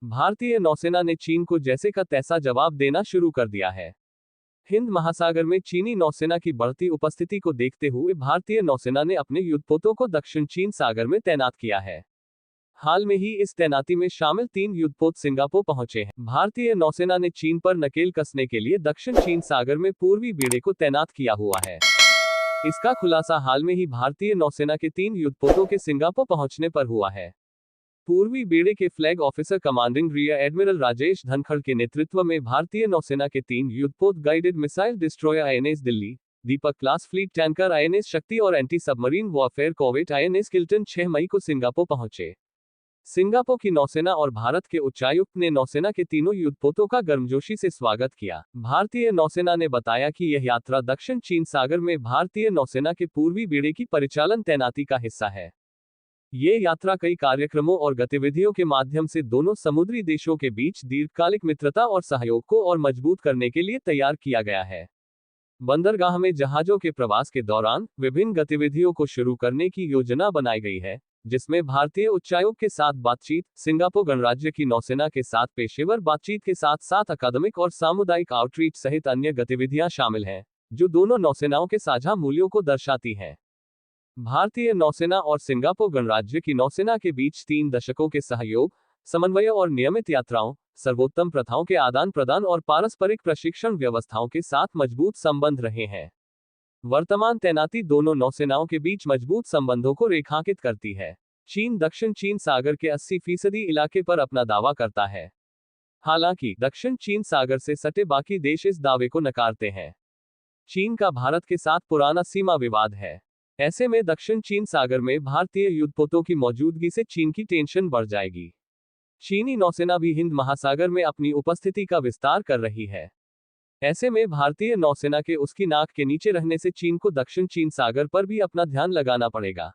भारतीय नौसेना ने चीन को जैसे का तैसा जवाब देना शुरू कर दिया है। हिंद महासागर में चीनी नौसेना की बढ़ती उपस्थिति को देखते हुए भारतीय नौसेना ने अपने युद्धपोतों को दक्षिण चीन सागर में तैनात किया है। हाल में ही इस तैनाती में शामिल 3 युद्धपोत सिंगापुर पहुंचे हैं। भारतीय नौसेना ने चीन पर नकेल कसने के लिए दक्षिण चीन सागर में पूर्वी बेड़े को तैनात किया हुआ है। इसका खुलासा हाल में ही भारतीय नौसेना के 3 युद्धपोतों के सिंगापुर पहुंचने पर हुआ है। पूर्वी बेड़े के flag officer commanding rear admiral Rajesh Dhankhar के नेतृत्व में भारतीय नौसेना के 3 युद्धपोत guided missile destroyer INS Delhi, Deepak class fleet tanker INS Shakti और anti submarine warfare corvette INS Kiltan 6 मई को सिंगापुर पहुंचे। सिंगापुर की नौसेना और भारत के उच्चायुक्त ने नौसेना के तीनों युद्धपोतों का गर्मजोशी से स्वागत किया। भारतीय नौसेना ने बताया कि यह यात्रा दक्षिण चीन सागर में भारतीय नौसेना के पूर्वी बेड़े की परिचालन तैनाती का हिस्सा है। ये यात्रा कई कार्यक्रमों और गतिविधियों के माध्यम से दोनों समुद्री देशों के बीच दीर्घकालिक मित्रता और सहयोग को और मजबूत करने के लिए तैयार किया गया है। बंदरगाह में जहाजों के प्रवास के दौरान विभिन्न गतिविधियों को शुरू करने की योजना बनाई गई है, जिसमें भारतीय उच्चायोग के साथ बातचीत, सिंगापुर गणराज्य की नौसेना के साथ पेशेवर बातचीत के साथ साथ अकादमिक और सामुदायिक आउटरीच सहित अन्य गतिविधियां शामिल हैं, जो दोनों नौसेनाओं के साझा मूल्यों को दर्शाती हैं। भारतीय नौसेना और सिंगापुर गणराज्य की नौसेना के बीच 3 दशकों के सहयोग, समन्वय और नियमित यात्राओं, सर्वोत्तम प्रथाओं के आदान प्रदान और पारस्परिक प्रशिक्षण व्यवस्थाओं के साथ मजबूत संबंध रहे हैं। वर्तमान तैनाती दोनों नौसेनाओं के बीच मजबूत संबंधों को रेखांकित करती है। चीन दक्षिण चीन सागर के 80% इलाके पर अपना दावा करता है। हालांकि दक्षिण चीन सागर से सटे बाकी देश इस दावे को नकारते हैं। चीन का भारत के साथ पुराना सीमा विवाद है। ऐसे में दक्षिण चीन सागर में भारतीय युद्धपोतों की मौजूदगी से चीन की टेंशन बढ़ जाएगी। चीनी नौसेना भी हिंद महासागर में अपनी उपस्थिति का विस्तार कर रही है। ऐसे में भारतीय नौसेना के उसकी नाक के नीचे रहने से चीन को दक्षिण चीन सागर पर भी अपना ध्यान लगाना पड़ेगा।